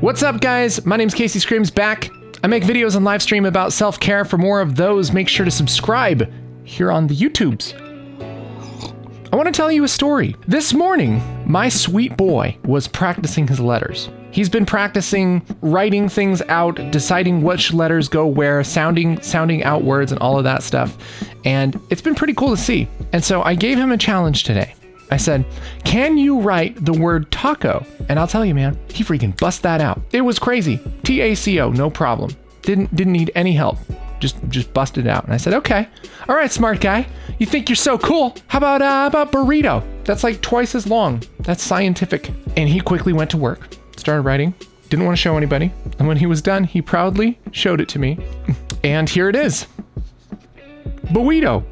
What's up, guys? My name's Casey Screams back. I make videos and live stream about self-care. For more of those, make sure to subscribe here on the YouTubes. I want to tell you a story. This morning, my sweet boy was practicing his letters. He's been practicing writing things out, deciding which letters go where, sounding out words and all of that stuff. And it's been pretty cool to see. And so I gave him a challenge today. I said, can you write the word taco? And I'll tell you, man, he freaking bust that out. It was crazy. T-A-C-O, no problem. Didn't need any help. Just busted it out. And I said, okay. All right, smart guy. You think you're so cool. How about burrito? That's like twice as long. That's scientific. And he quickly went to work, started writing, didn't want to show anybody. And when he was done, he proudly showed it to me. And here it is. Burrito.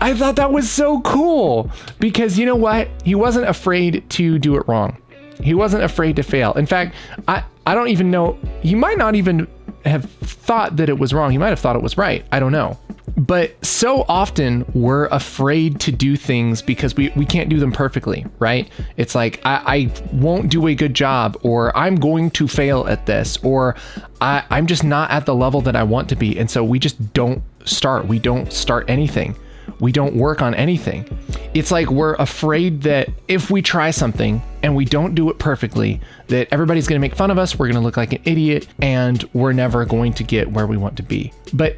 I thought that was so cool because you know what? He wasn't afraid to do it wrong. He wasn't afraid to fail. In fact, I don't even know. He might not even have thought that it was wrong. He might have thought it was right. I don't know. But so often we're afraid to do things because we can't do them perfectly, right? It's like, I won't do a good job, or I'm going to fail at this, or I'm just not at the level that I want to be. And so we just don't start. We don't start anything. We don't work on anything. It's like we're afraid that if we try something and we don't do it perfectly, that everybody's going to make fun of us, we're going to look like an idiot, and we're never going to get where we want to be. But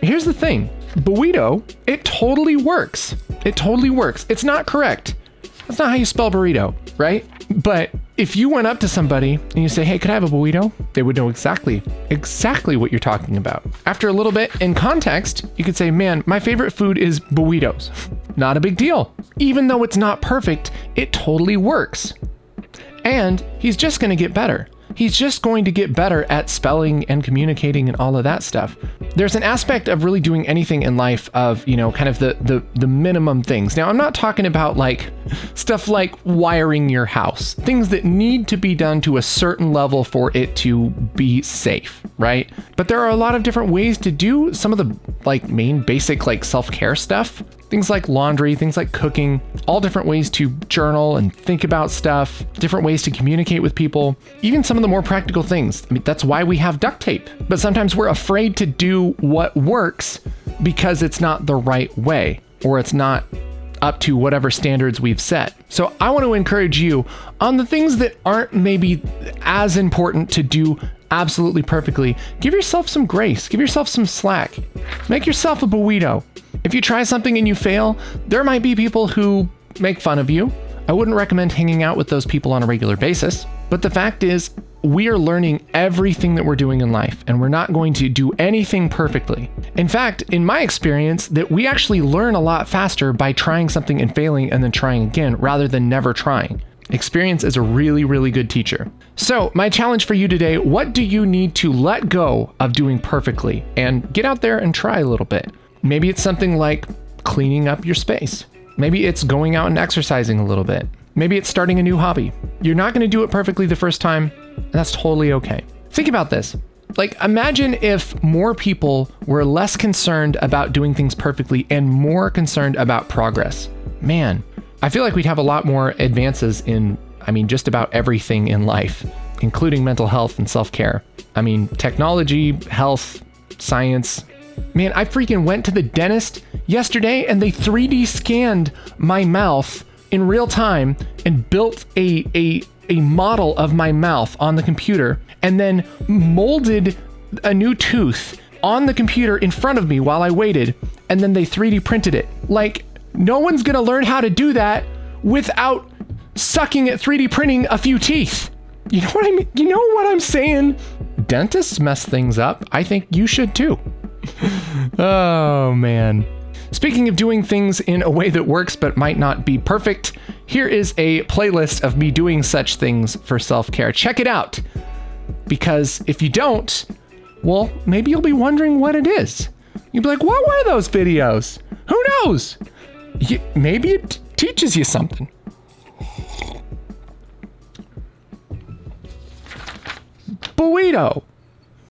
here's the thing. Burrito, it totally works. It totally works. It's not correct. That's not how you spell burrito, right? But if you went up to somebody and you say, hey, could I have a burrito? They would know exactly what you're talking about. After a little bit in context, you could say, man, my favorite food is burritos. Not a big deal. Even though it's not perfect, it totally works. And he's just going to get better. He's just going to get better at spelling and communicating and all of that stuff. There's an aspect of really doing anything in life of, kind of the minimum things. Now, I'm not talking about like stuff like wiring your house, things that need to be done to a certain level for it to be safe, right? But there are a lot of different ways to do some of the like main basic like self-care stuff. Things like laundry, things like cooking, all different ways to journal and think about stuff, different ways to communicate with people, even some of the more practical things. I mean, that's why we have duct tape. But sometimes we're afraid to do what works because it's not the right way, or it's not up to whatever standards we've set. So I want to encourage you on the things that aren't maybe as important to do absolutely perfectly. Give yourself some grace, give yourself some slack, make yourself a burrito. If you try something and you fail, there might be people who make fun of you. I wouldn't recommend hanging out with those people on a regular basis. But the fact is, we are learning everything that we're doing in life, and we're not going to do anything perfectly. In fact, in my experience, that we actually learn a lot faster by trying something and failing and then trying again, rather than never trying. Experience is a really, really good teacher. So my challenge for you today, what do you need to let go of doing perfectly and get out there and try a little bit? Maybe it's something like cleaning up your space. Maybe it's going out and exercising a little bit. Maybe it's starting a new hobby. You're not going to do it perfectly the first time, and that's totally okay. Think about this. Like, imagine if more people were less concerned about doing things perfectly and more concerned about progress. Man, I feel like we'd have a lot more advances in, just about everything in life, including mental health and self-care. Technology, health, science. Man, I freaking went to the dentist yesterday and they 3D scanned my mouth in real time and built a model of my mouth on the computer and then molded a new tooth on the computer in front of me while I waited, and then they 3D printed it. Like, no one's gonna learn how to do that without sucking at 3D printing a few teeth. You know what I mean? You know what I'm saying? Dentists mess things up. I think you should too. Oh man. Speaking of doing things in a way that works but might not be perfect, here is a playlist of me doing such things for self-care. Check it out. Because if you don't, well, maybe you'll be wondering what it is. You'll be like, what were those videos? Who knows? Maybe it teaches you something. Burrito.